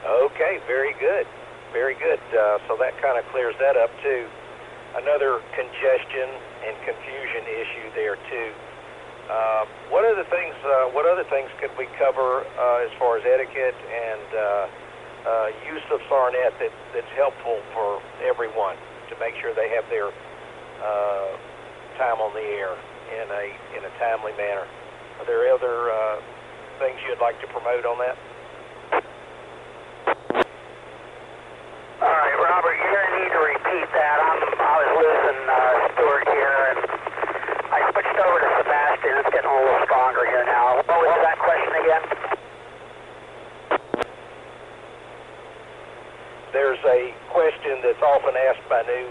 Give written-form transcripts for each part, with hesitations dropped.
Okay, very good. Very good. So that kind of clears that up too. Another congestion and confusion issue there too. What other things? What other things could we cover as far as etiquette and use of SAR Net that's helpful for everyone to make sure they have their time on the air in a timely manner? Are there other things you'd like to promote on that? All right, Robert, you're going to need to repeat that. I was losing Stuart here, and I switched over to Sebastian. It's getting a little stronger here now. What was that question again? There's a question that's often asked by new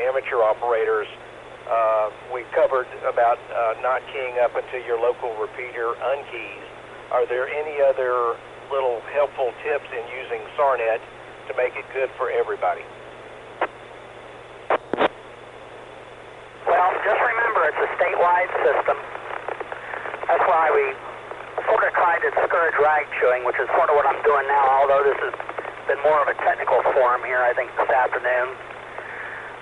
amateur operators. We covered about not keying up until your local repeater unkeys. Are there any other little helpful tips in using SAR Net to make it good for everybody? Well, just remember it's a statewide system. That's why we sort of tried to discourage rag chewing, which is sort of what I'm doing now, although this has been more of a technical forum here, I think, this afternoon.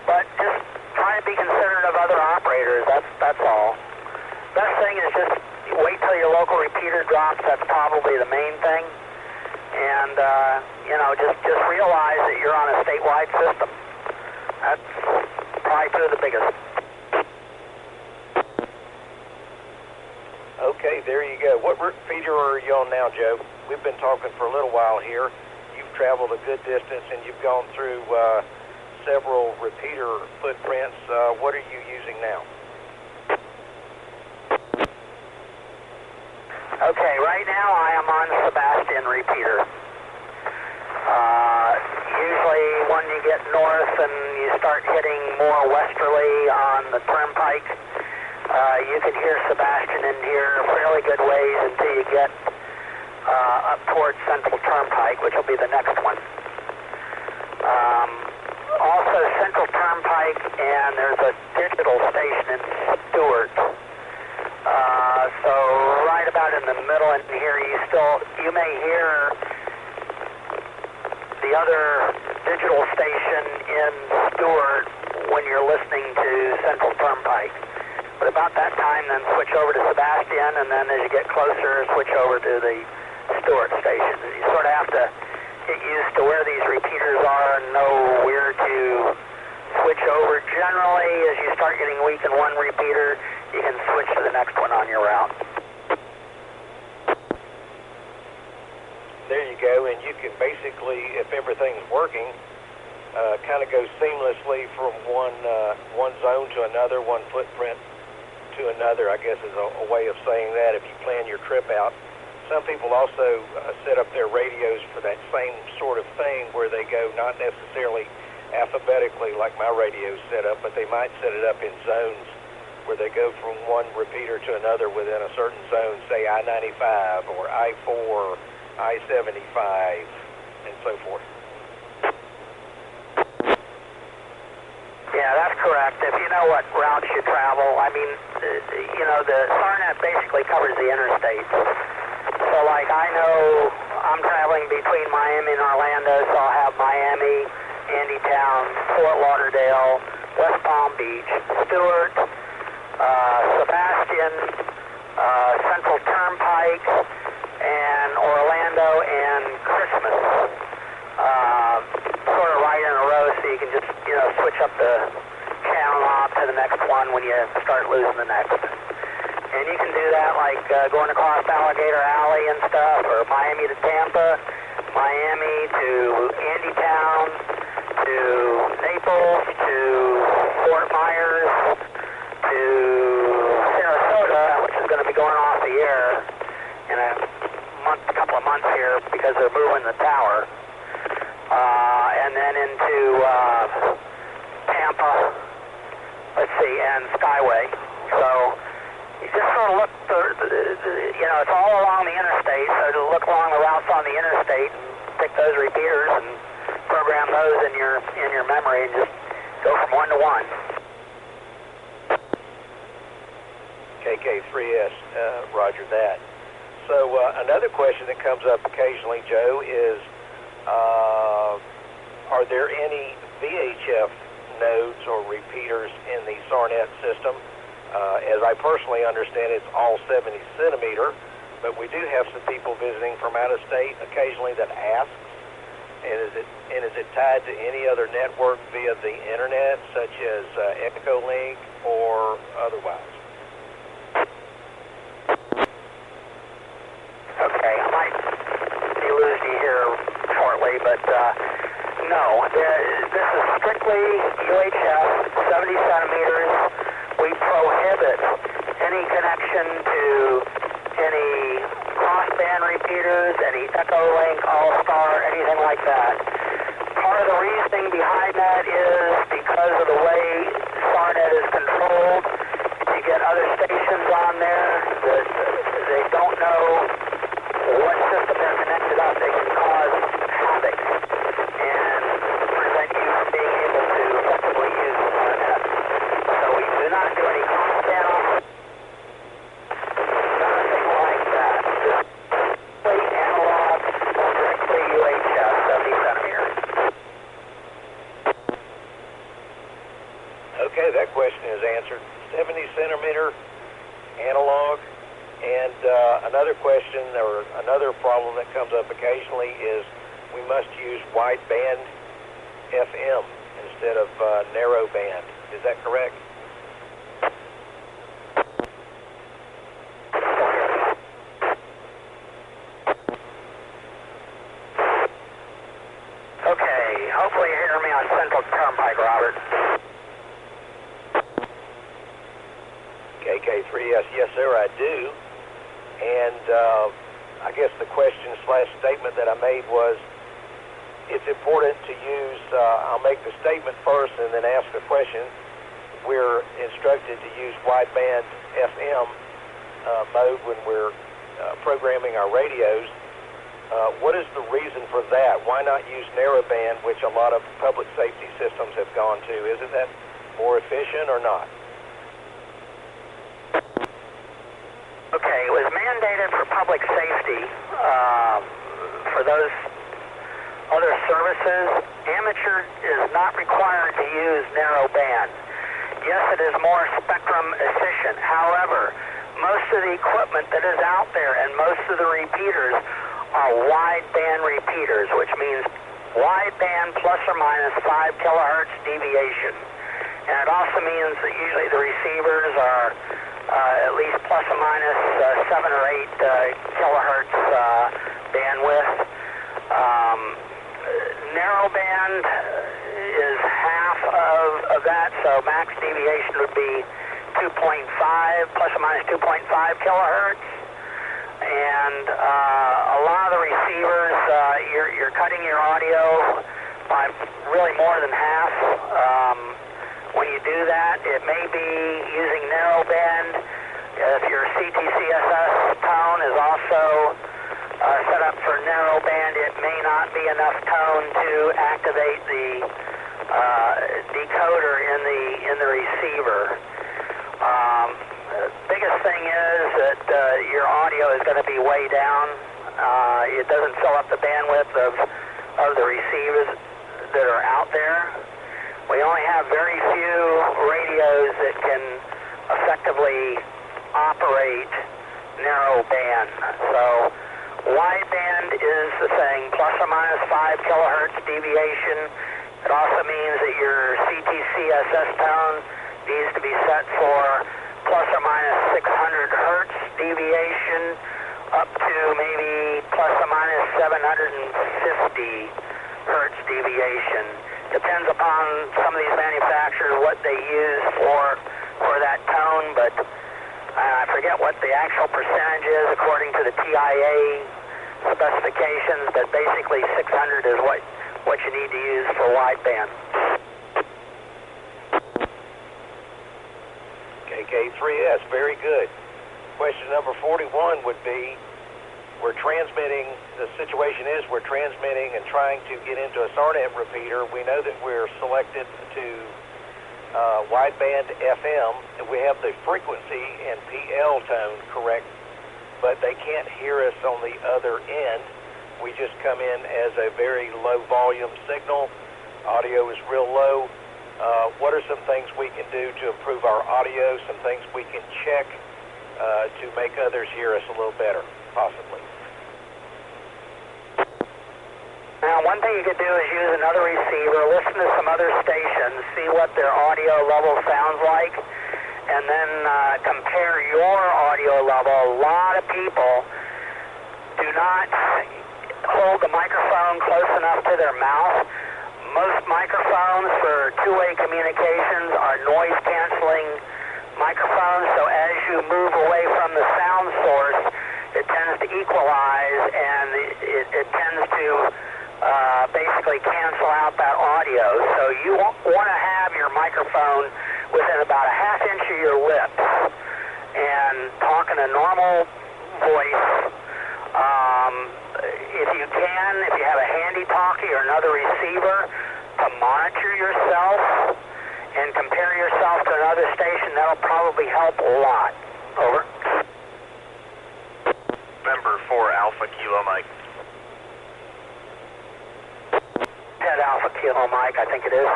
But just try to be considerate of other operators, that's all. Best thing is just wait till your local repeater drops. That's probably the main thing. And, just realize that you're on a statewide system. That's probably two of the biggest. Okay, there you go. What repeater are you on now, Joe? We've been talking for a little while here. You've traveled a good distance and you've gone through several repeater footprints. What are you using now? Okay, right now I am on Sebastian repeater. Usually when you get north and you start hitting more westerly on the turnpike, you can hear Sebastian in here fairly good ways until you get up towards Central Turnpike, which will be the next one. Also Central Turnpike, and there's a digital station in Stewart. So right about in the middle in here, you may hear the other digital station in Stewart when you're listening to Central Turnpike. But about that time, then switch over to Sebastian, and then as you get closer, switch over to the Stewart station. You sort of have to get used to where these repeaters are and know where to switch over. Generally, as you start getting weak in one repeater, you can switch to the next one on your route. There you go, and you can basically, if everything's working, kind of go seamlessly from one zone to another, one footprint to another, I guess is a way of saying that if you plan your trip out. Some people also set up their radios for that same sort of thing where they go not necessarily alphabetically like my radio's set up, but they might set it up in zones where they go from one repeater to another within a certain zone, say I-95 or I-4, I-75, and so forth. Yeah, that's correct. If you know what routes you travel, I mean, the SAR Net basically covers the interstates. So, like, I know I'm traveling between Miami and Orlando, so I'll have Miami, Andytown, Fort Lauderdale, West Palm Beach, Stewart, Sebastian, Central Turnpike, and Orlando and Christmas. Sort of right in a row, so you can just, switch up the channel knob to the next one when you start losing the next. And you can do that like going across Alligator Alley and stuff, or Miami to Tampa, Miami to Andytown, to Naples, to Fort Myers, to Sarasota, which is going to be going off the air in a couple of months here because they're moving the tower. And then into Tampa, and Skyway. So you just sort of look, it's all along the interstate, so to look along the routes on the interstate and pick those repeaters and program those in your memory and just go from one to one. KK3S, roger that. So another question that comes up occasionally, Joe, is Are there any VHF nodes or repeaters in the SAR Net system? As I personally understand, it's all 70 centimeter, but we do have some people visiting from out of state occasionally that asks, and is it tied to any other network via the internet, such as Etiquette or otherwise? Okay, I might be losing you here shortly, but no, this is strictly UHF, 70 centimeters. We prohibit any connection to any crossband repeaters, any Echolink, All-Star, anything like that. Part of the reasoning behind that is because of the way SAR Net is controlled. You get other stations on there that they don't know what system they're connected up. They can cause havoc and prevent you from being able to effectively use the SAR Net. So we do not do any crossband off. Nothing like that. Just strictly analog, strictly UHF, 70 centimeters. Okay, that question is answered. 70 centimeter analog. And another question or another problem that comes up occasionally is we must use wideband FM instead of narrow band. Is that correct? Okay, hopefully you hear me on Central Turnpike, Robert. KK3S, yes sir, I do. And I guess the question / statement that I made was it's important to use, I'll make the statement first and then ask the question. We're instructed to use wideband FM mode when we're programming our radios. What is the reason for that? Why not use narrowband, which a lot of public safety systems have gone to? Isn't that more efficient or not? Okay, it was mandated for public safety. For those other services, amateur is not required to use narrow band. Yes, it is more spectrum efficient. However, most of the equipment that is out there and most of the repeaters are wideband repeaters, which means wideband plus or minus 5 kilohertz deviation. And it also means that usually the receivers are at least plus or minus 7 or 8 kilohertz bandwidth. Narrowband is half of that, so max deviation would be 2.5 plus or minus 2.5 kilohertz. And a lot of the receivers, you're cutting your audio by really more than half. When you do that, it may be using narrowband. If your CTCSS tone is also set up for narrowband, it may not be enough tone to activate the decoder in the receiver. Biggest thing is that your audio is going to be way down. It doesn't fill up the bandwidth of the receivers that are out there. We only have very few radios that can effectively operate narrow band. So wideband is the thing, plus or minus 5 kilohertz deviation. It also means that your CTCSS tone needs to be set for plus or minus 600 hertz deviation up to maybe plus or minus 750 hertz deviation. Depends upon some of these manufacturers what they use for that tone, but I forget what the actual percentage is according to the TIA specifications, but basically 600 is what you need to use for wideband. KK3S, very good. Question number 41 would be, we're transmitting, the situation is we're transmitting and trying to get into a SAR Net repeater. We know that we're selected to wideband FM, and we have the frequency and PL tone correct, but they can't hear us on the other end. we just come in as a very low volume signal. Audio is real low. What are some things we can do to improve our audio, some things we can check to make others hear us a little better, possibly? Now, one thing you could do is use another receiver, listen to some other stations, see what their audio level sounds like, and then compare your audio level. A lot of people do not hold the microphone close enough to their mouth. Most microphones for two-way communications are noise-canceling microphones, so as you move away from the sound source, it tends to equalize, and it tends to basically cancel out that audio. So you want to have your microphone within about a ½ inch of your lips and talk in a normal voice. If you can, if you have a handy talkie or another receiver, to monitor yourself and compare yourself to another station, that'll probably help a lot. Over. Member 4 Alpha Kilo Mike. Head Alpha Kilo Mike, I think it is.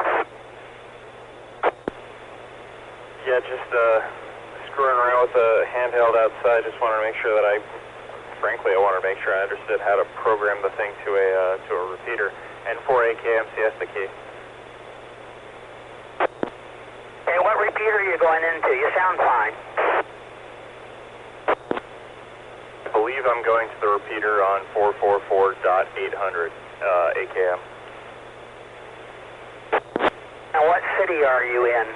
Yeah, just screwing around with a handheld outside. Just wanted to make sure that I wanted to make sure I understood how to program the thing to a repeater. And 4 AKM siesta key. Hey, what repeater are you going into? You sound fine. I believe I'm going to the repeater on 444.800 AKM. Now, what city are you in?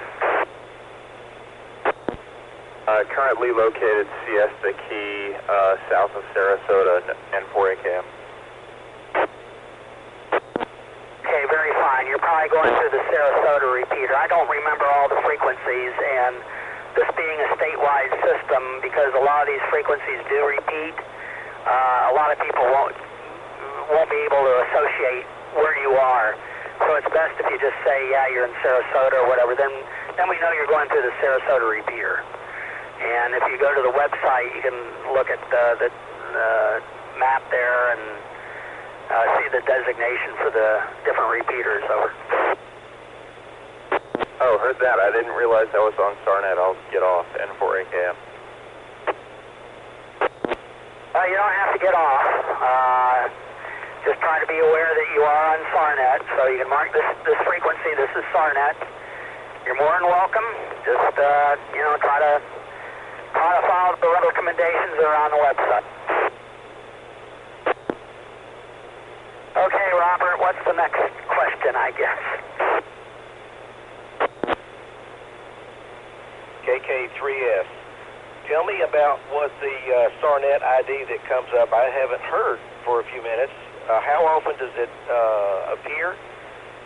Currently located Siesta Key, south of Sarasota, and 4 AKM. Okay, very fine. You're probably going through the Sarasota repeater. I don't remember all the frequencies, and this being a statewide system, because a lot of these frequencies do repeat, a lot of people won't be able to associate where you are. So it's best if you just say, yeah, you're in Sarasota or whatever. Then we know you're going through the Sarasota repeater. And if you go to the website, you can look at the map there and see the designation for the different repeaters. Over. Oh, heard that. I didn't realize I was on SAR Net. I'll get off N4 AKM. You don't have to get off. Just try to be aware that you are on SAR Net. So you can mark this frequency. This is SAR Net. You're more than welcome. Just, try to follow the recommendations that are on the website. Okay, Robert, what's the next question, I guess? KK3S. Tell me about what the SAR Net ID that comes up. I haven't heard for a few minutes. How often does it appear?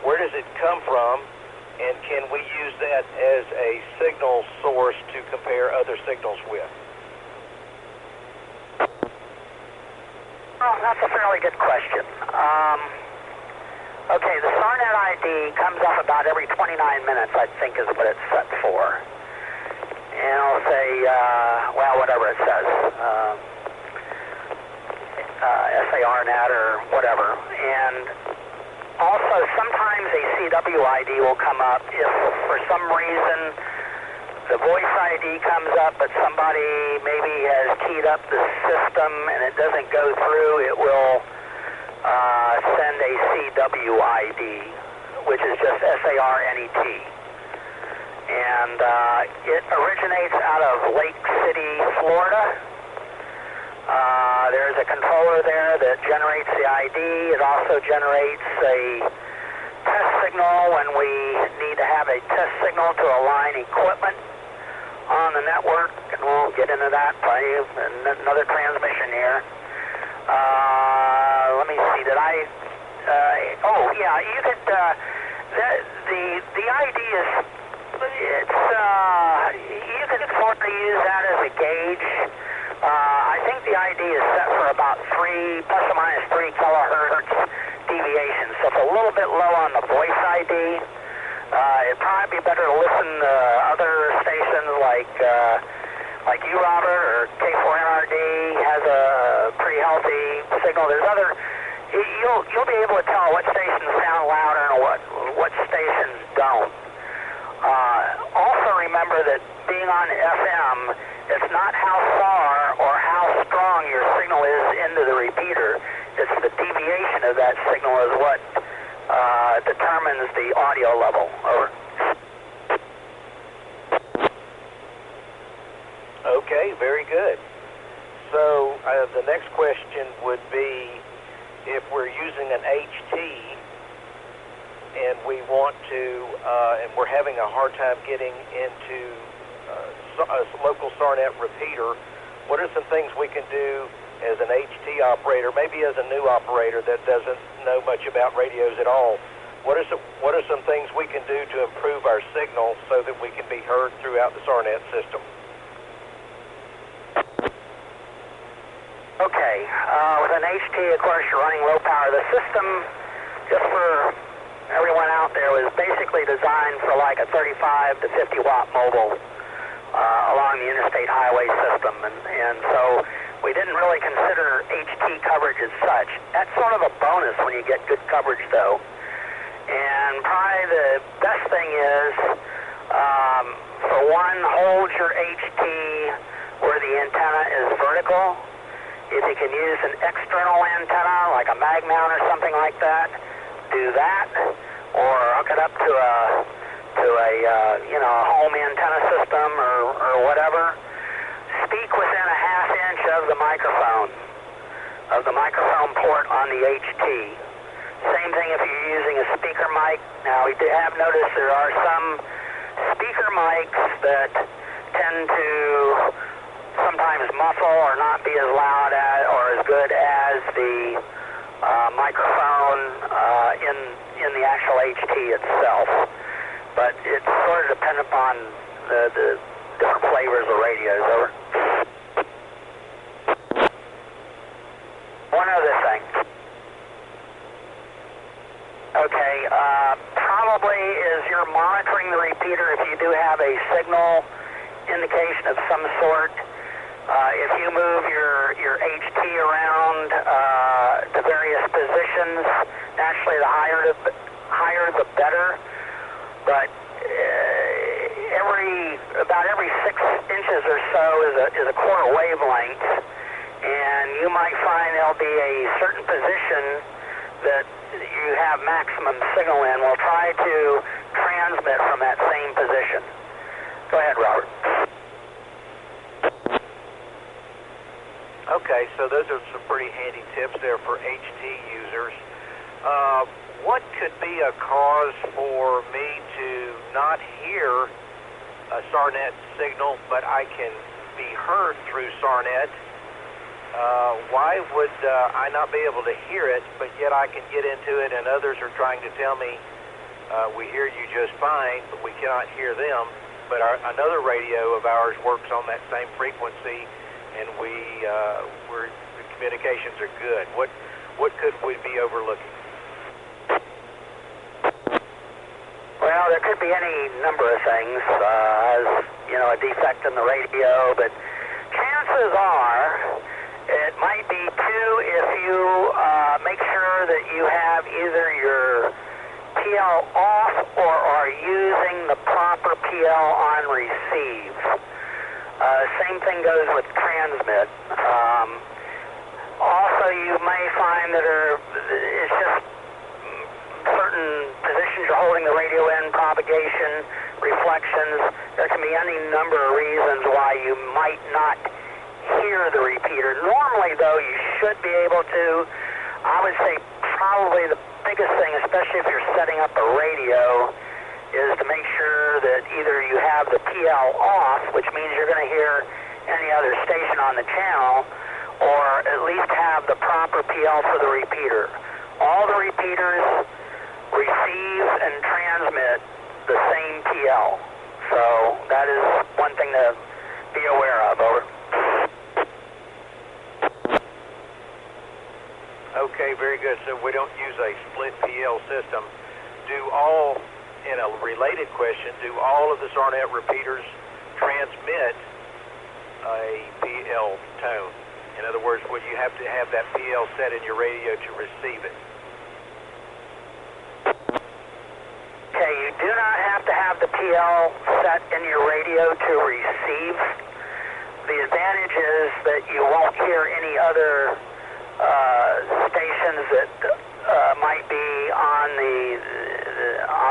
Where does it come from? And can we use that as a signal source to compare other signals with? Oh, that's a fairly good question. Okay, the SAR Net ID comes up about every 29 minutes, I think is what it's set for. And I'll say, whatever it says, SAR Net or whatever. And also, sometimes a CW ID will come up if, for some reason, the voice ID comes up, but somebody maybe has keyed up the system and it doesn't go through. It will send a CW ID, which is just SAR Net. And it originates out of Lake City, Florida. There's a controller there that generates the ID. It also generates a test signal when we need to have a test signal to align equipment on the network, and we'll get into that by another transmission here. Let me see, did I, you could, the ID is, you can sort of use that as a gauge. I think the ID is set for about plus or minus 3 kilohertz deviation, so it's a little bit low on the voice ID. It'd probably be better to listen to other stations like you, Robert, or K4NRD has a pretty healthy signal. There's other, you'll be able to tell what stations sound louder and what stations don't. Also remember that being on FM, it's not how far or how strong your signal is into the repeater. It's the deviation of that signal is what determines the audio level. Over. Okay, very good. So the next question would be, if we're using an HT and we want to, and we're having a hard time getting into a local SAR Net repeater, what are some things we can do as an HT operator, maybe as a new operator that doesn't know much about radios at all? What are some things we can do to improve our signal so that we can be heard throughout the SAR Net system? Okay, with an HT, of course, you're running low power. The system, just for everyone out there, was basically designed for like a 35 to 50 watt mobile along the interstate highway system, and so we didn't really consider HT coverage as such. That's sort of a bonus when you get good coverage, though. And probably the best thing is, for one, hold your HT where the antenna is vertical. If you can use an external antenna, like a mag mount or something like that, do that, or hook it up to a home antenna system or whatever. Speak within a ½ inch of the microphone port on the HT. Same thing if you're using a speaker mic. Now, we have noticed there are some speaker mics that tend to sometimes muffle or not be as loud or as good as the microphone in the actual HT itself. But it's sort of dependent upon the different flavors of radios. Over. One other thing. Okay, probably is you're monitoring the repeater if you do have a signal indication of some sort. If you move your HT around to various positions, naturally the higher the better. But about every 6 inches or so is a quarter wavelength, and you might find there'll be a certain position that you have maximum signal in. We'll try to transmit from that same position. Go ahead, Robert. Okay, so those are some pretty handy tips there for HT users. What could be a cause for me to not hear a SAR Net signal, but I can be heard through SAR Net? Why would I not be able to hear it, but yet I can get into it and others are trying to tell me, we hear you just fine, but we cannot hear them, but another radio of ours works on that same frequency, and the communications are good. What could we be overlooking? Well, there could be any number of things, as a defect in the radio, but chances are it might be too if you make sure that you have either your PL off or are using the proper PL on receive. Same thing goes with transmit. Also, you may find that it's just certain positions you're holding the radio in, propagation, reflections. There can be any number of reasons why you might not hear the repeater. Normally, though, you should be able to. I would say probably the biggest thing, especially if you're setting up a radio, is to make sure that either you have the PL off, which means you're going to hear any other station on the channel, or at least have the proper PL for the repeater. All the repeaters receive and transmit the same PL. So that is one thing to be aware of. Over. Okay, very good. So we don't use a split PL system. In a related question, do all of the SAR Net repeaters transmit a PL tone? In other words, would you have to have that PL set in your radio to receive it? Okay, you do not have to have the PL set in your radio to receive. The advantage is that you won't hear any other stations that might be on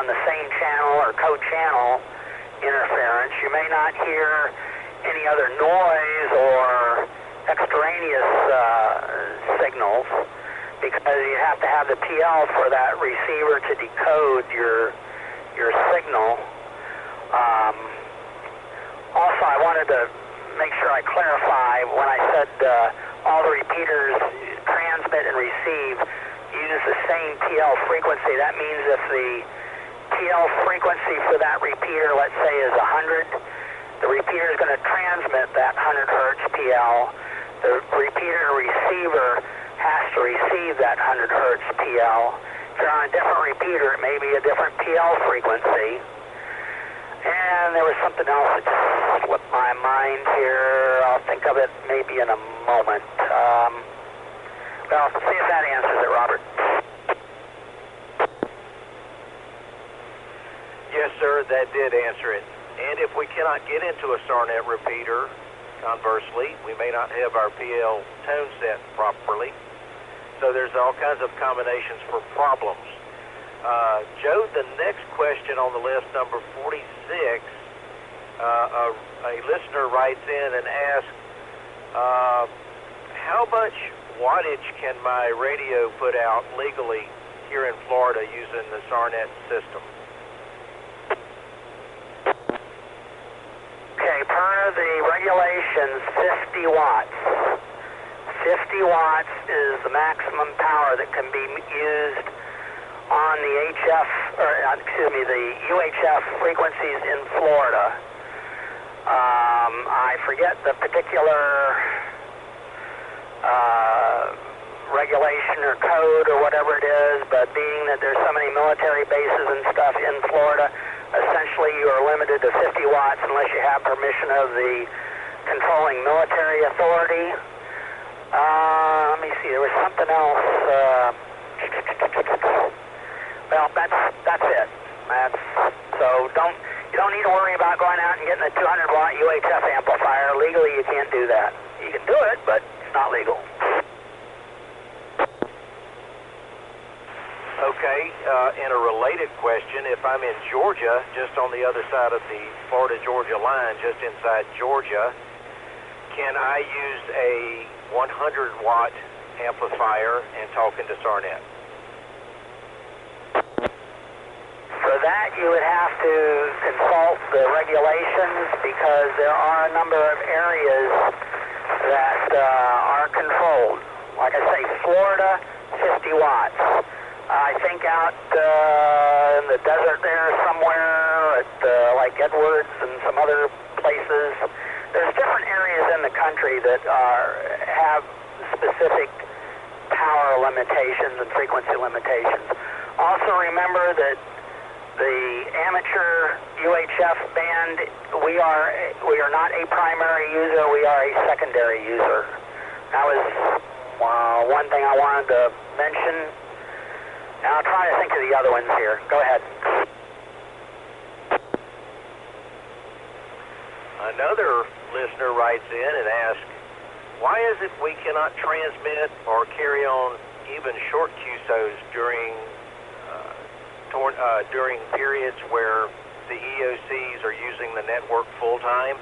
the same channel or co-channel interference. You may not hear any other noise or extraneous signals because you have to have the PL for that receiver to decode your signal. Also, I wanted to make sure I clarify when I said all the repeaters transmit and receive use the same PL frequency. That means if the PL frequency for that repeater, let's say, is 100, the repeater is going to transmit that 100 hertz PL. The repeater receiver has to receive that 100 hertz PL. If you're on a different repeater, it may be a different PL frequency. And there was something else that just slipped my mind here. I'll think of it maybe in a moment. Well, see if that answers it, Robert. Yes, sir, that did answer it. And if we cannot get into a SAR Net repeater, conversely, we may not have our PL tone set properly. So there's all kinds of combinations for problems. Joe, the next question on the list, number 46, a listener writes in and asks, how much wattage can my radio put out legally here in Florida using the SAR Net system? Okay, per the regulations, 50 watts. 50 watts is the maximum power that can be used on the the UHF frequencies in Florida. I forget the particular regulation or code or whatever it is, but being that there's so many military bases and stuff in Florida, essentially you are limited to 50 watts unless you have permission of the controlling military authority. Let me see, there was something else. Well, that's it. So you don't need to worry about going out and getting a 200 watt UHF amplifier. Legally, you can't do that. You can do it, but it's not legal. Okay, in a related question, if I'm in Georgia, just on the other side of the Florida-Georgia line, just inside Georgia, can I use a 100 watt amplifier and talk into SAR Net? For that, you would have to consult the regulations because there are a number of areas that are controlled. Like I say, Florida, 50 watts. I think out in the desert there somewhere at like Edwards and some other places, there's different areas in the country that have specific power limitations and frequency limitations. Also remember that the amateur UHF band, we are not a primary user, we are a secondary user. That was one thing I wanted to mention. Now I'll try to think of the other ones here. Go ahead. Another listener writes in and asks, why is it we cannot transmit or carry on even short QSOs during periods where the EOCs are using the network full-time,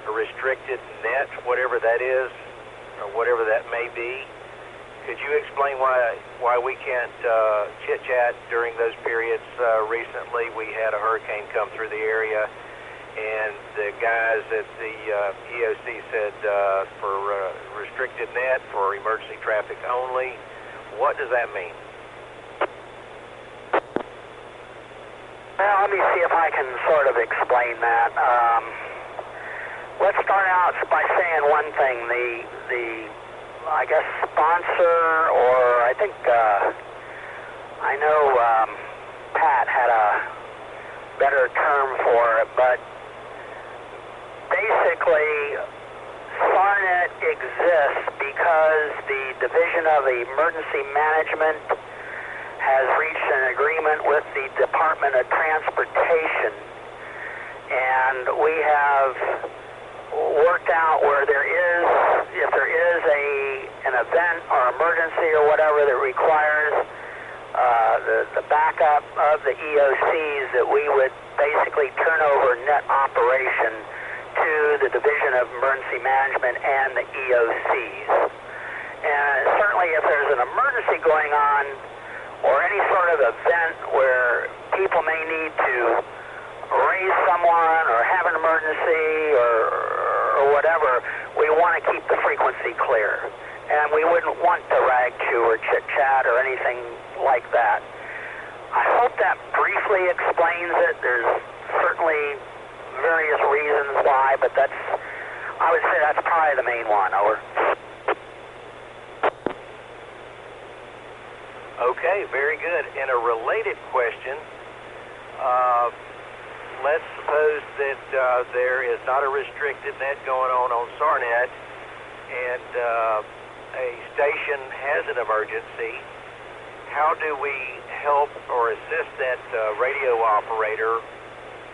a restricted net, whatever that is, or whatever that may be? Could you explain why we can't chit-chat during those periods? Recently, we had a hurricane come through the area, and the guys at the EOC said for restricted net, for emergency traffic only. What does that mean? Well, let me see if I can sort of explain that. Let's start out by saying one thing. I guess sponsor, or I think I know Pat had a better term for it, but basically SAR SAR Net exists because the Division of Emergency Management has reached an agreement with the Department of Transportation, and we have worked out where there is, if there is an event or emergency or whatever that requires the backup of the EOCs, that we would basically turn over net operation to the Division of Emergency Management and the EOCs. And certainly if there's an emergency going on or any sort of event where people may need to raise someone or have an emergency or whatever, we want to keep the frequency clear. And we wouldn't want to rag chew or chit-chat or anything like that. I hope that briefly explains it. There's certainly various reasons why, but I would say that's probably the main one. Over. Okay, very good. And a related question, let's suppose that there is not a restricted net going on SAR Net, and a station has an emergency. How do we help or assist that radio operator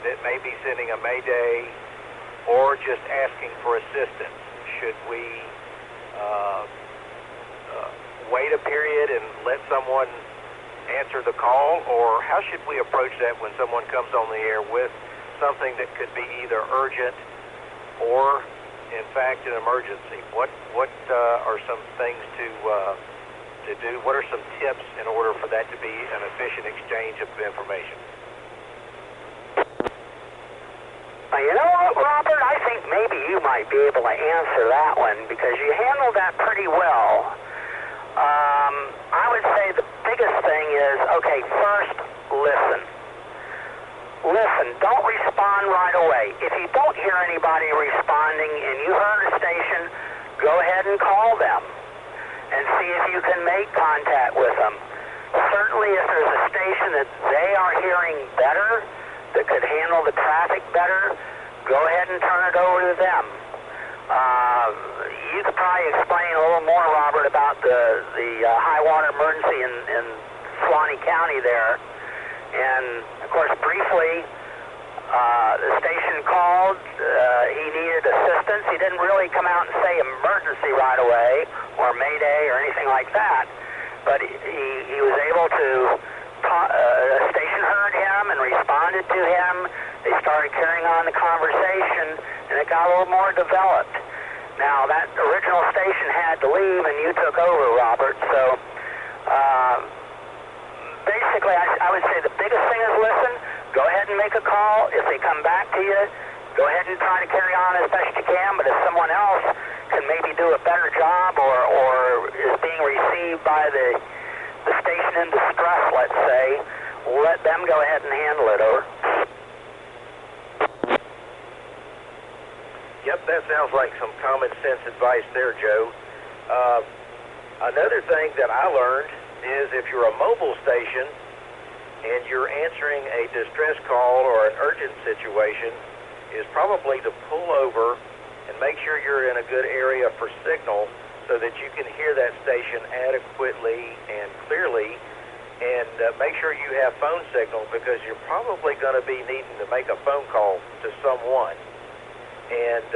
that may be sending a mayday or just asking for assistance? Should we wait a period and let someone answer the call, or how should we approach that when someone comes on the air with something that could be either urgent or, in fact, an emergency? What are some things to do? What are some tips in order for that to be an efficient exchange of information? You know what, Robert? I think maybe you might be able to answer that one because you handled that pretty well. I would say the biggest thing is, okay, first, listen. Listen, don't respond right away. If you don't hear anybody responding and you heard a station, go ahead and call them and see if you can make contact with them. Certainly if there's a station that they are hearing better, that could handle the traffic better, go ahead and turn it over to them. You could probably explain a little more, Robert, about the high water emergency in Suwannee County there. And, of course, briefly, the station called. He needed assistance. He didn't really come out and say emergency right away or mayday or anything like that. But he was able to, the station heard him and responded to him. They started carrying on the conversation, and it got a little more developed. Now, that original station had to leave, and you took over, Robert. So, basically, I would say the biggest thing is listen. Go ahead and make a call. If they come back to you, go ahead and try to carry on as best you can. But if someone else can maybe do a better job or is being received by the station in distress, let's say, let them go ahead and handle it. Over. Yep, that sounds like some common sense advice there, Joe. Another thing that I learned is if you're a mobile station and you're answering a distress call or an urgent situation, is probably to pull over and make sure you're in a good area for signal so that you can hear that station adequately and clearly, and make sure you have phone signal because you're probably going to be needing to make a phone call to someone. And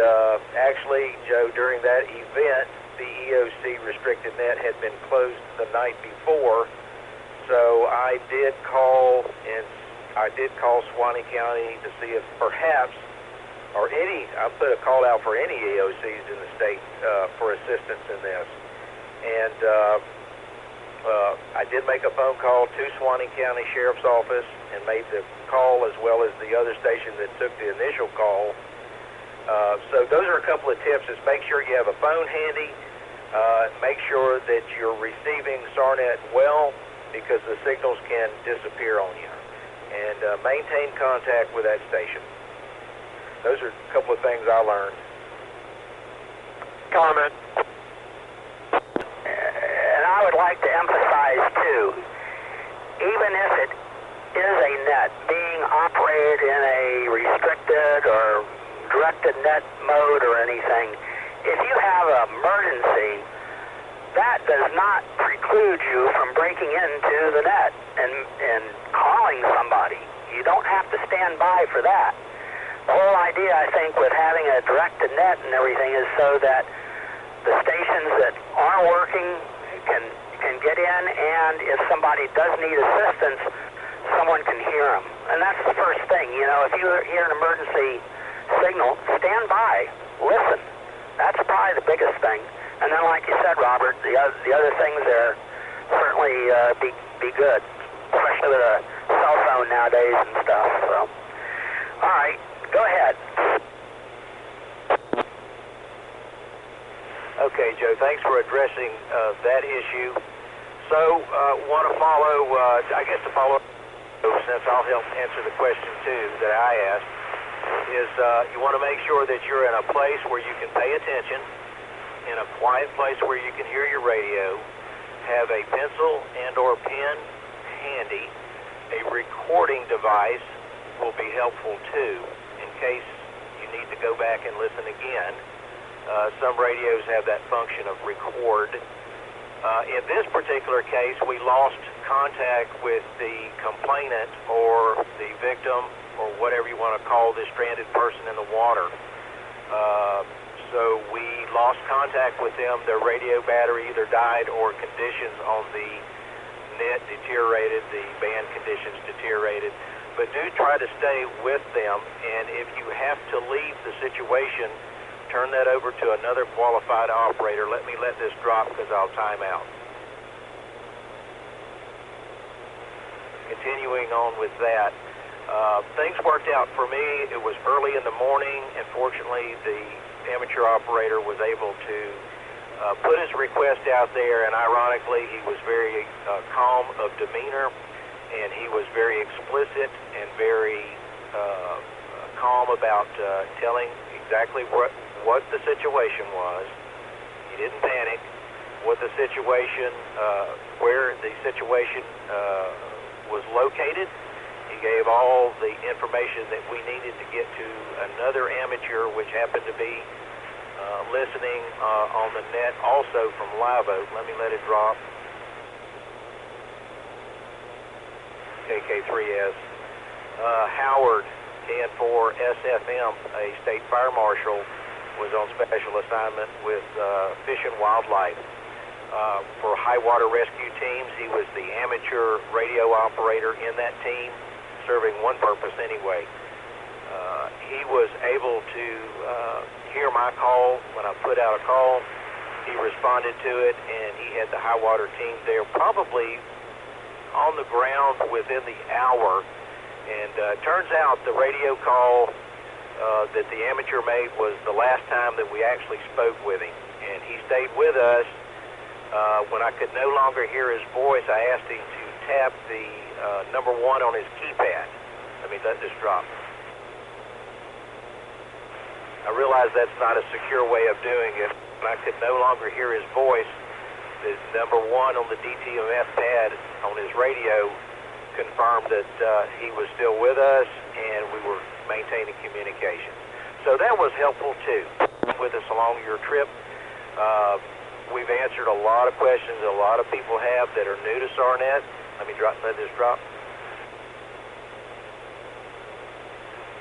actually, Joe, during that event, the EOC restricted net had been closed the night before, so I did call Suwannee County to see if perhaps, I put a call out for any EOCs in the state for assistance in this. And I did make a phone call to Suwannee County Sheriff's Office and made the call as well as the other station that took the initial call. So those are a couple of tips, is make sure you have a phone handy, make sure that you're receiving SAR Net well because the signals can disappear on you, and maintain contact with that station. Those are a couple of things I learned. Comment. And I would like to emphasize, too, even if it is a net being operated in a restricted or directed net mode or anything, if you have an emergency, that does not preclude you from breaking into the net and calling somebody. You don't have to stand by for that. The whole idea, I think, with having a directed net and everything is so that the stations that are working can get in, and if somebody does need assistance, someone can hear them. And that's the first thing. You know, if you hear an emergency signal, stand by, listen. That's probably the biggest thing. And then, like you said, Robert, the other things are certainly be good, especially with a cell phone nowadays and stuff. So, all right, go ahead. Okay, Joe, thanks for addressing that issue. So, want to follow, I guess to follow, since I'll help answer the question too that I asked, is you want to make sure that you're in a place where you can pay attention, in a quiet place where you can hear your radio, have a pencil and or pen handy. A recording device will be helpful too, in case you need to go back and listen again. Some radios have that function of record. In this particular case, we lost contact with the complainant or the victim or whatever you want to call this stranded person in the water. So we lost contact with them. Their radio battery either died or conditions on the net deteriorated, the band conditions deteriorated. But do try to stay with them, and if you have to leave the situation, turn that over to another qualified operator. Let me let this drop because I'll time out. Continuing on with that, things worked out for me. It was early in the morning, and fortunately the amateur operator was able to put his request out there, and ironically he was very calm of demeanor, and he was very explicit and very calm about telling exactly what the situation was. He didn't panic. What the situation, where the situation was located. He gave all the information that we needed to get to another amateur, which happened to be listening on the net also from Live Oak. Let me let it drop. KK3S. Howard, KN4 SFM, a state fire marshal, was on special assignment with Fish and Wildlife. For high water rescue teams, he was the amateur radio operator in that team, serving one purpose anyway. He was able to hear my call when I put out a call. He responded to it, and he had the high water team there probably on the ground within the hour. And turns out the radio call that the amateur made was the last time that we actually spoke with him. And he stayed with us. When I could no longer hear his voice, I asked him to tap the number 1 on his keypad. Let me let this drop. I realize that's not a secure way of doing it. When I could no longer hear his voice, the number 1 on the DTMF pad on his radio confirmed that he was still with us and we were maintaining communication. So that was helpful too. With us along your trip, we've answered a lot of questions a lot of people have that are new to SAR Net. Let this drop.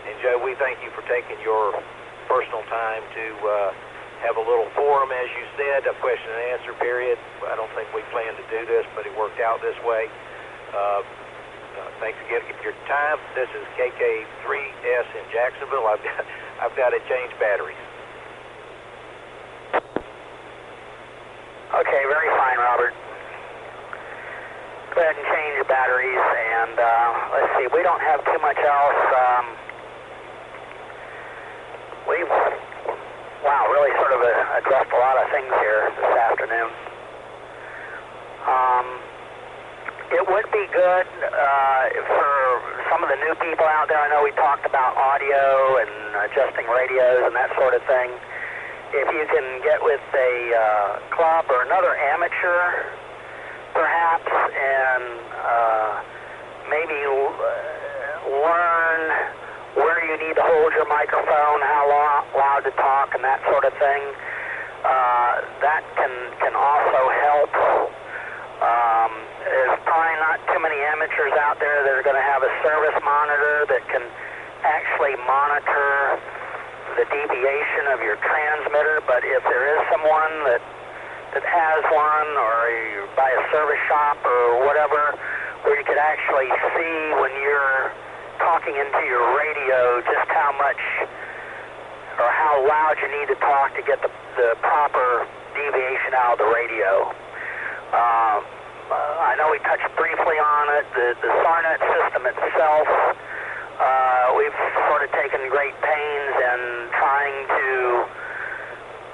And Joe, we thank you for taking your personal time to have a little forum, as you said, a question and answer period. I don't think we planned to do this, but it worked out this way. Thanks again for your time. This is KK3S in Jacksonville. I've got to change batteries. Okay, very fine, Robert. Go ahead and change your batteries, and let's see, we don't have too much else. We've, really sort of addressed a lot of things here this afternoon. It would be good for some of the new people out there. I know we talked about audio and adjusting radios and that sort of thing. If you can get with a club or another amateur, perhaps, and maybe learn where you need to hold your microphone, how loud to talk, and that sort of thing. that can also help. There's probably not too many amateurs out there that are going to have a service monitor that can actually monitor the deviation of your transmitter, but if there is someone that has one, or you buy a service shop or whatever, where you could actually see when you're talking into your radio just how much or how loud you need to talk to get the proper deviation out of the radio. I know we touched briefly on it. The SAR Net system itself, we've sort of taken great pains in trying to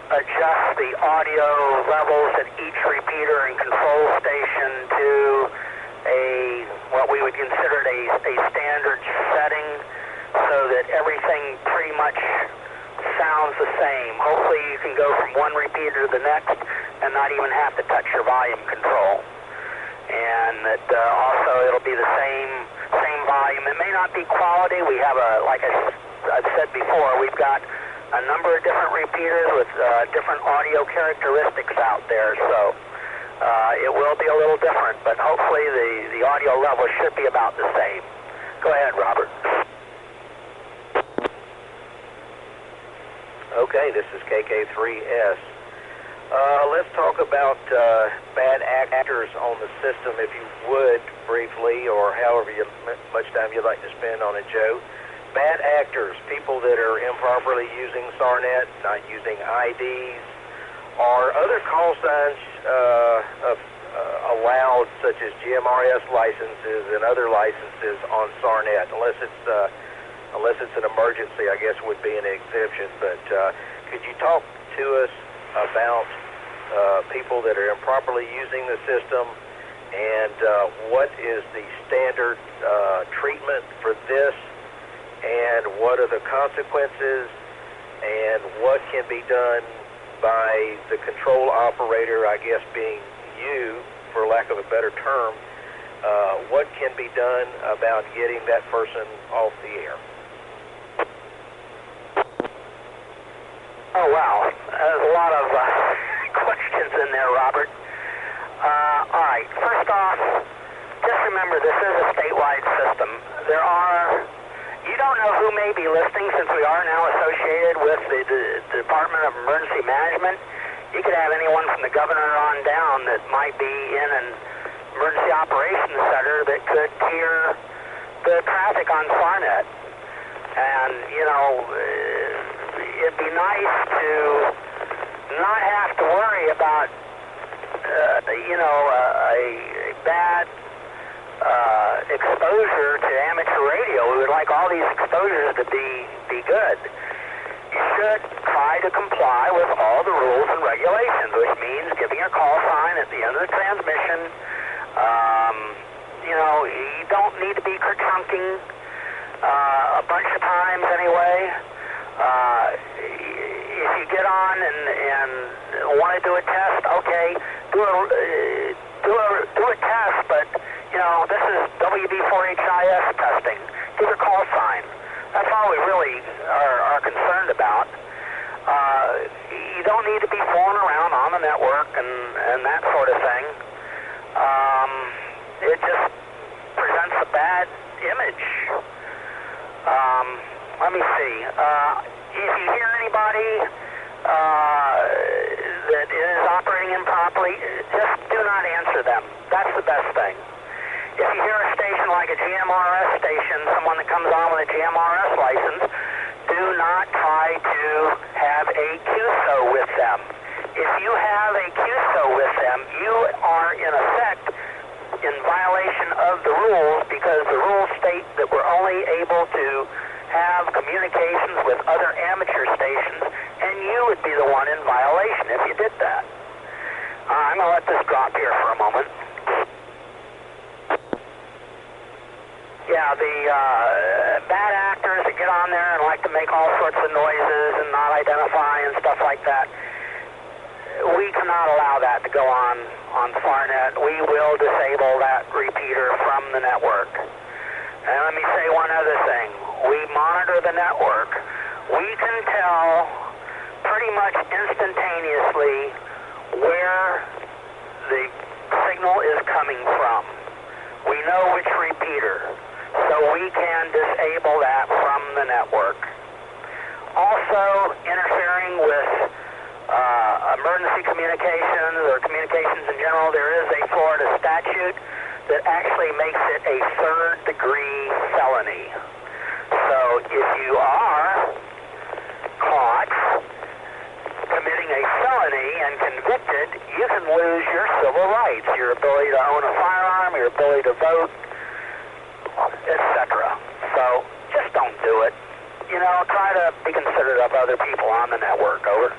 adjust the audio levels at each repeater and control station to what we would consider a standard setting, so that everything pretty much sounds the same. Hopefully you can go from one repeater to the next and not even have to touch your volume control. And that also it'll be the same volume. It may not be quality. We have like I've said before, we've got a number of different repeaters with different audio characteristics out there, so it will be a little different, but hopefully the audio level should be about the same. Go ahead, Robert. Okay, this is KK3S. Let's talk about bad actors on the system, if you would, briefly, or however much time you'd like to spend on it, Joe. Bad actors, people that are improperly using SAR Net, not using IDs, or other call signs allowed, such as GMRS licenses and other licenses on SAR Net, unless it's an emergency, I guess would be an exception. But could you talk to us about people that are improperly using the system, and what is the standard treatment for this, and what are the consequences, and what can be done by the control operator, I guess being you, for lack of a better term, what can be done about getting that person off the air? Oh, wow. There's a lot of questions in there, Robert. All right. First off, just remember this is a statewide system. You don't know who may be listening, since we are now associated with the Department of Emergency Management. You could have anyone from the governor on down that might be in an emergency operations center that could hear the traffic on SAR Net. And, it'd be nice to not have to worry about, a bad exposure to amateur radio. We would like all these exposures to be good. You should try to comply with all the rules and regulations, which means giving a call sign at the end of the transmission. You don't need to be kerchunking a bunch of times anyway. If you get on and want to do a test, okay, do a test, but this is WB4HIS testing. Give a call sign. That's all we really are concerned about. You don't need to be fooling around on the network and that sort of thing. It just presents a bad image. Let me see. If you hear anybody that is operating improperly, just do not answer them. That's the best thing. If you hear a station like a GMRS station, someone that comes on with a GMRS license, do not try to have a QSO with them. If you have a QSO with them, you are in effect in violation of the rules, because the rules state that we're only able to have communications with other amateur stations, and you would be the one in violation if you did that. I'm going to let this drop here for a moment. Yeah, the bad actors that get on there and like to make all sorts of noises and not identify and stuff like that, we cannot allow that to go on SAR Net. We will disable that repeater from the network. And let me say one other thing. We monitor the network. We can tell pretty pretty much instantaneously where the signal is coming from. We know which repeater, so we can disable that from the network. Also, interfering with emergency communications or communications in general, there is a Florida statute that actually makes it a third-degree felony. So if you are caught committing a felony and convicted, you can lose your civil rights, your ability to own a firearm, your ability to vote, etc. So just don't do it. You know, try to be considerate of other people on the network. Over.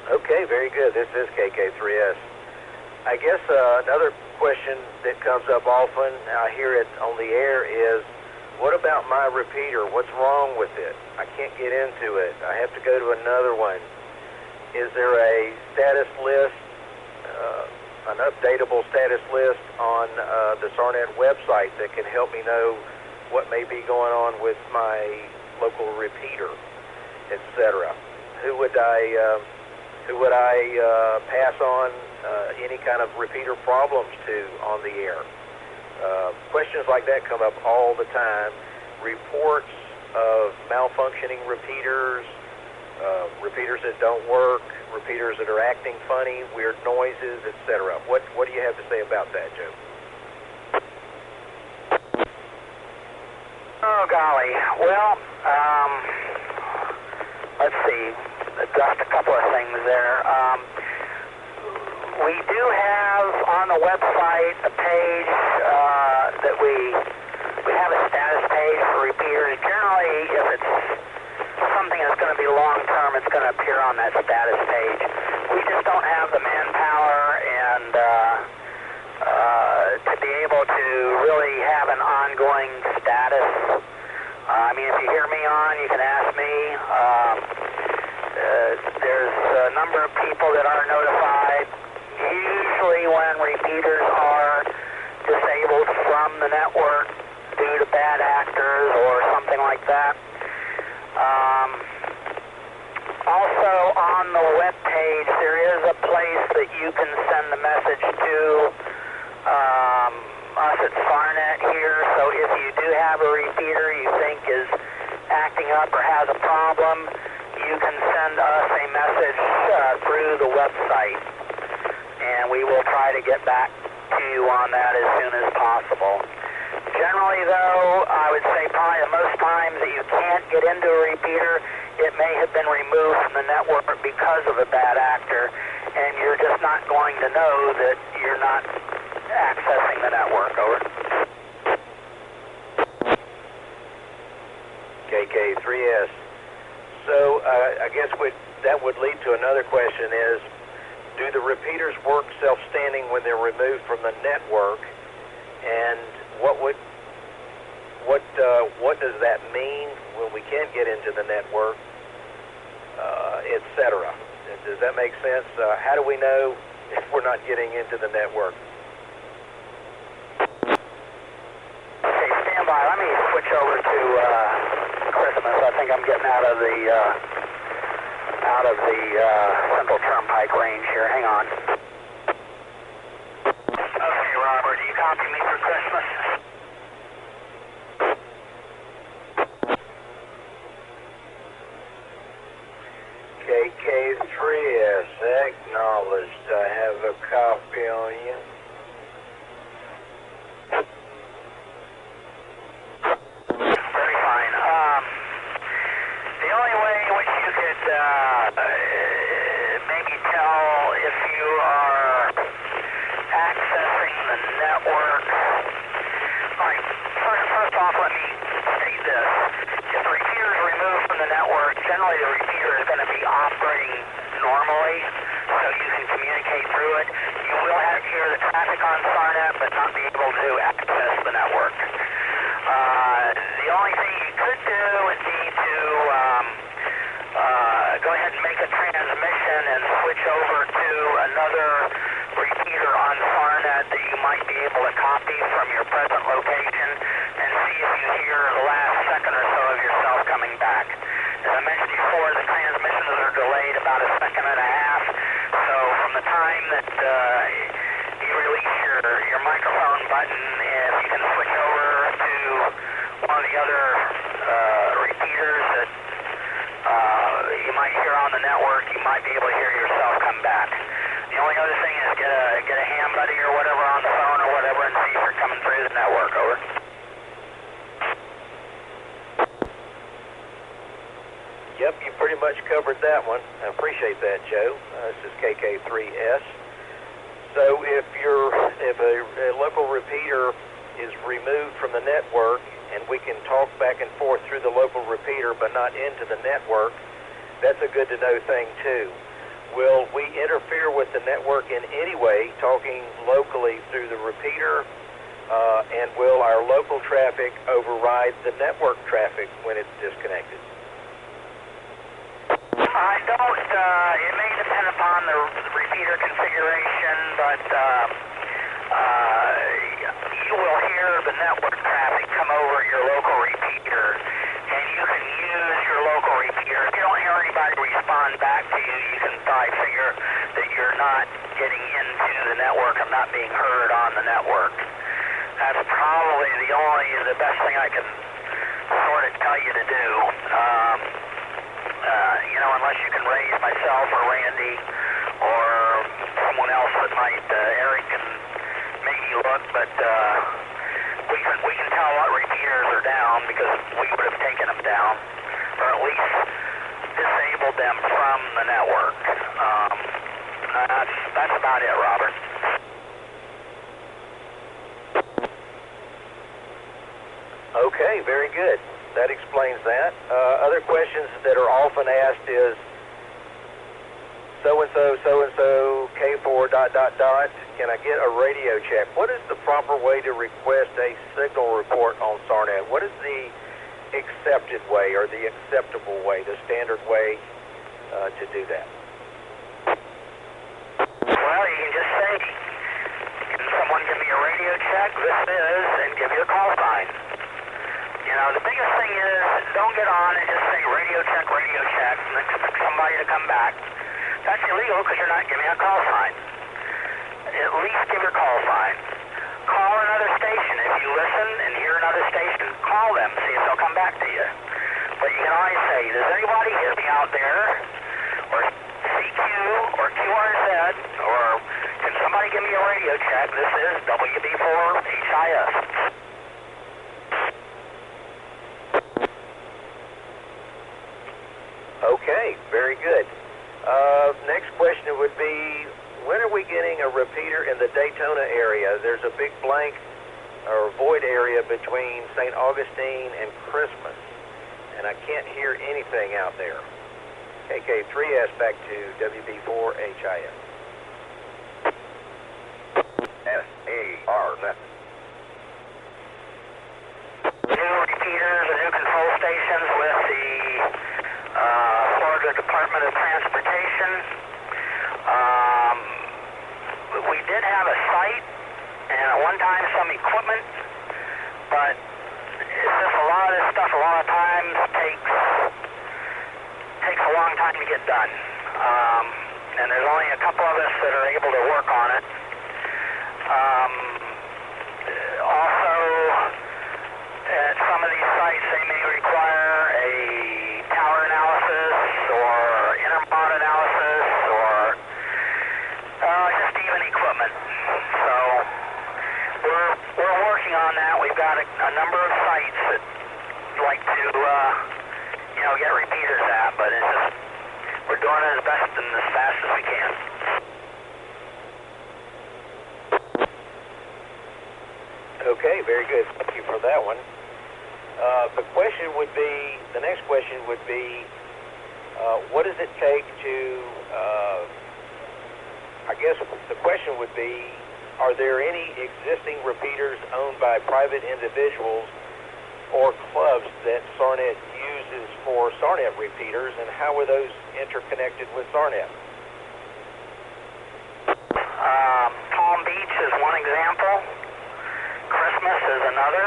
Okay, very good. This is KK3S. I guess another question that comes up often, I hear it on the air, is what about my repeater? What's wrong with it? I can't get into it. I have to go to another one. Is there a status list, an updatable status list on the SAR Net website that can help me know what may be going on with my local repeater, etc.? Who would I pass on any kind of repeater problems to on the air? Questions like that come up all the time. Reports of malfunctioning repeaters, repeaters that don't work, repeaters that are acting funny, weird noises, etc. What do you have to say about that, Joe? Oh, golly. Well, let's see. Just a couple of things there. We do have on the website a page that we have a status page for repeaters. Generally, if it's something that's going to be long-term, it's going to appear on that status page. We just don't have the manpower and to be able to really have an ongoing status. I mean, if you hear me on, you can ask me. There's a number of people that are notified, usually when repeaters are disabled from the network due to bad actors or something like that. Also on the web page, there is a place that you can send the message to us at SAR Net here. So if you do have a repeater you think is acting up or has a problem, you can send us a message through the website, and we will try to get back to you on that as soon as possible. Generally, though, I would say probably the most times that you can't get into a repeater, it may have been removed from the network because of a bad actor, and you're just not going to know that you're not accessing the network. Over. KK3S. So I guess that would lead to another question is, do the repeaters work self-standing when they're removed from the network? And what does that mean when we can't get into the network, etc.? Does that make sense? How do we know if we're not getting into the network? Okay, stand by. Let me switch over to Christmas. I think I'm getting out of the Central Turnpike range here. Hang on. Okay, Robert, do you copy me for Christmas? KK3S, acknowledged. I have a copy on you. Very fine. The only way in which you could maybe tell if you are accessing the network, like, first off, let me state this. If the repeater is removed from the network, generally the repeater is going to be operating normally, so you can communicate through it. You will hear the traffic on SAR Net, but not be able to access the network. The only thing you could do would be to go ahead and make a transmission and switch over to another repeater on SAR Net that you might be able to copy from your present location and see if you hear the last second or so of yourself coming As I mentioned before, the transmissions are delayed about a second and a half. So from the time that you release your microphone button, if you can switch over to one of the other repeaters that you might hear on the network, you might be able to hear yourself come back. The only other thing is get a ham buddy or whatever on the phone or whatever and see if you're coming through the network. Over. Yep, you pretty much covered that one. I appreciate that, Joe. This is KK3S. So if a local repeater is removed from the network and we can talk back and forth through the local repeater but not into the network, that's a good to know thing too. Will we interfere with the network in any way, talking locally through the repeater, and will our local traffic override the network traffic when it's disconnected? I don't. It may depend upon the repeater configuration, but you will hear the network traffic come over your local repeater, and you can use your local repeater. If you don't hear anybody respond back to you, you can probably figure that you're not getting into the network and not being heard on the network. That's probably the best thing I can sort of tell you to do. Unless you can raise myself or Randy or someone else that might, Eric can maybe look, but we can tell what repeaters are down because we would have taken them down, or at least disabled them from the network. That's about it, Robert. Okay, very good. That explains that. Other questions that are often asked is, so-and-so, K4, ... Can I get a radio check? What is the proper way to request a signal report on SAR Net? What is the accepted way or the acceptable way, the standard way to do that? Well, you can just say, can someone give me a radio check? This is, and give you a call sign. The biggest thing is don't get on and just say radio check, and expect somebody to come back. That's illegal because you're not giving a call sign. At least give your call sign. Call another station. If you listen and hear another station, call them, see if they'll come back to you. But you can always say, does anybody hear me out there? Or CQ or QRZ, or can somebody give me a radio check? This is WB4HIS. Okay, very good. Next question would be, when are we getting a repeater in the Daytona area? There's a big blank or void area between St. Augustine and Christmas, and I can't hear anything out there. KK3S back to WB4HIS. SAR Net. New repeaters and new control stations with the Florida Department of Transportation. We did have a site and at one time some equipment, but it's just a lot of this stuff a lot of times takes a long time to get done. And there's only a couple of us that are able to work on it. Also, at some of these sites, they may require a tower analysis or intermod analysis or just even equipment. So we're working on that. We've got a number of sites that like to get repeaters at, but it's just we're doing it as best and as fast as we can. Okay, very good. Thank you for that one. The next question would be, what does it take to, I guess the question would be, are there any existing repeaters owned by private individuals or clubs that SAR Net uses for SAR Net repeaters, and how are those interconnected with SAR Net? Palm Beach is one example. Christmas is another.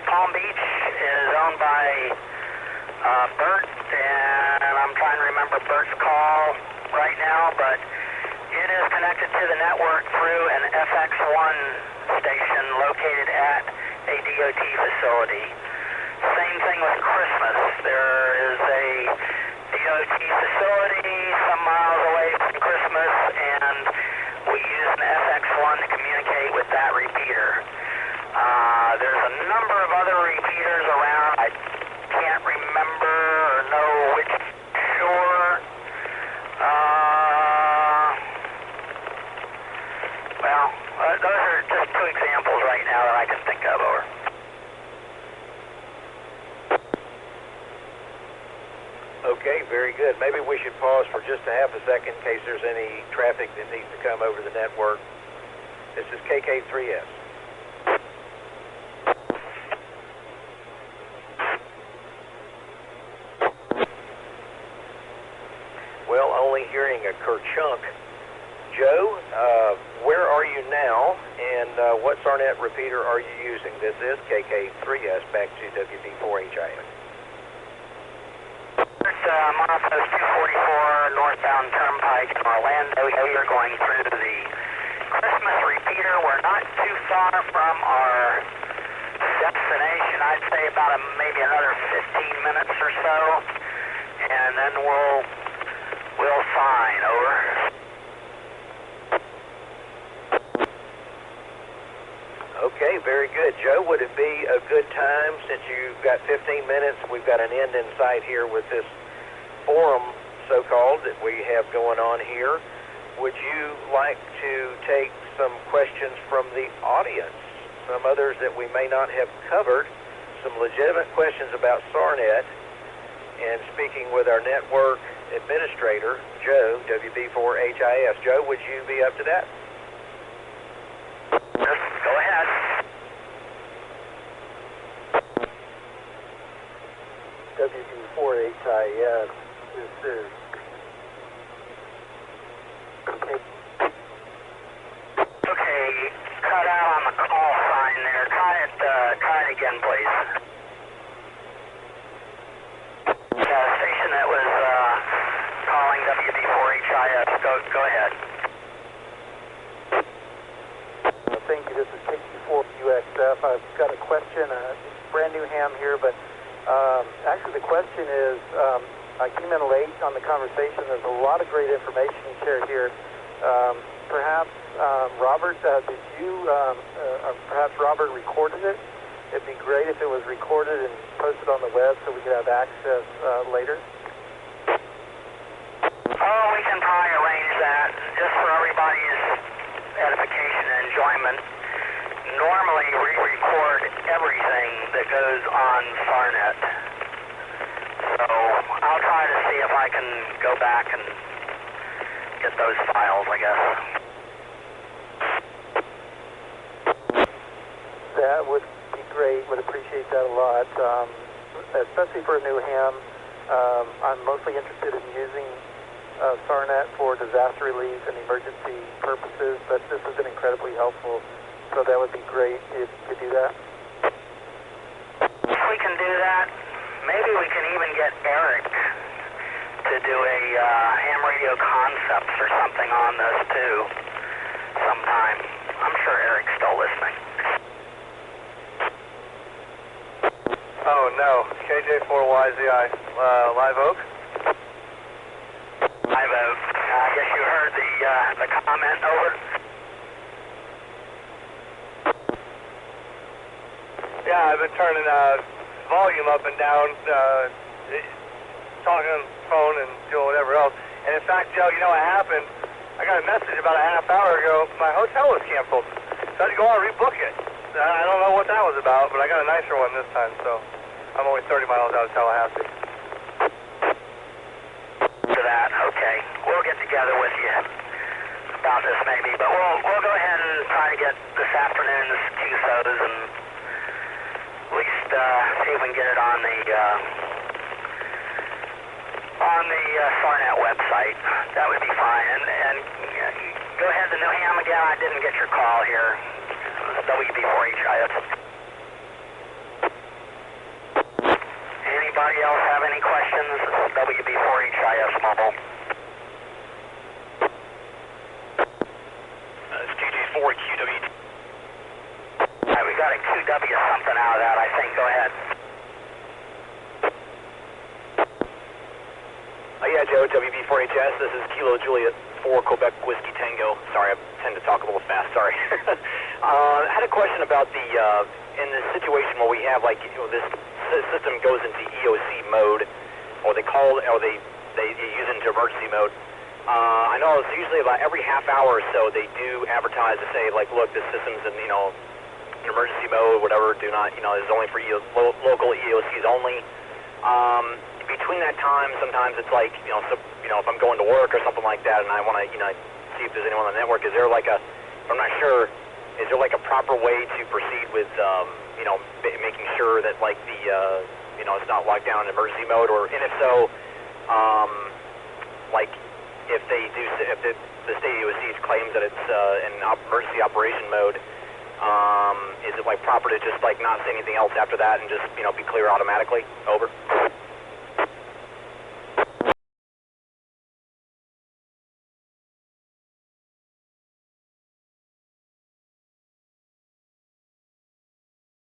Palm Beach is owned by Bert, and I'm trying to remember Bert's call right now, but it is connected to the network through an FX1 station located at a DOT facility. Same thing with Christmas. There is a DOT facility some miles away from Christmas, and we use an FX1 to communicate with that repeater. There's a number of other repeaters around. I can't remember or know which shore. Those are just two examples right now that I can think of. Over. Okay, very good. Maybe we should pause for just a half a second in case there's any traffic that needs to come over the network. This is KK3S. Well, only hearing a kerchunk. Joe, where are you now, and what SAR Net repeater are you using? This is KK3S, back to WB4HIF. Monopost 244 northbound Turnpike in Orlando. You're going through the Christmas repeater. We're not too far from our destination. I'd say about maybe another 15 minutes or so, and then we'll sign. Over. Okay, very good. Joe, would it be a good time, since you've got 15 minutes, we've got an end in sight here with this forum, so-called, that we have going on here, would you like to take some questions from the audience, some others that we may not have covered, some legitimate questions about SAR Net, and speaking with our network administrator, Joe, WB4HIF. Joe, would you be up to that? Go ahead. WB4HIF, this is... Okay, cut out on the call sign there. Try it again, please. Station that was calling WB4HIF. Go ahead. Thank you. This is KQ4UXF. I've got a question. Brand new ham here, but actually the question is, I came in late on the conversation. There's a lot of great information shared here. Perhaps Robert, did you, perhaps Robert recorded it? It'd be great if it was recorded and posted on the web so we could have access later. Oh, we can probably arrange that just for everybody's edification and enjoyment. Normally we record everything that goes on SAR Net. So I'll try to see if I can go back and get those files, I guess. That would be great. Would appreciate that a lot, especially for a new ham. I'm mostly interested in using SAR Net for disaster relief and emergency purposes, but this has been incredibly helpful. So that would be great if you could do that. If we can do that, maybe we can even get Eric to do a ham radio concepts or something on this too sometime. I'm sure Eric's still listening. Oh no, KJ4YZI, Live Oak? Live Oak. I guess you heard the comment. Over. Yeah, I've been turning volume up and down, talking on the phone and doing whatever else. And in fact, Joe, you know what happened? I got a message about a half hour ago. My hotel was canceled, so I had to go out and rebook it. I don't know what that was about, but I got a nicer one this time, so I'm only 30 miles out of Tallahassee. For that, okay. We'll get together with you about this maybe, but we'll go ahead and try to get this afternoon's QSOs and at least see if we can get it on the SAR Net website. That would be fine. And go ahead to New Ham again. I didn't get your call here. It was WB4HIF. Anybody else have any questions? This is WB4HIS Mobile. It's TG4QW. All right, we got a QW something out of that, I think. Go ahead. Yeah, Joe, WB4HS. This is Kilo Juliet 4 Quebec Whiskey Tango. Sorry, I tend to talk a little fast. Sorry. I had a question about the in this situation where we have like this system goes into EOC mode, or they use it into emergency mode. I know it's usually about every half hour or so they do advertise to say like, look, this system's in in emergency mode, whatever. Do not is only for local EOCs only. Between that time, sometimes it's like, if I'm going to work or something like that, and I want to, see if there's anyone on the network. Is there like I'm not sure. Is there like a proper way to proceed with, making sure that like the, it's not locked down in emergency mode, and if so, like if the state EOC claims that it's in emergency operation mode, is it like proper to just like not say anything else after that and just be clear automatically? Over.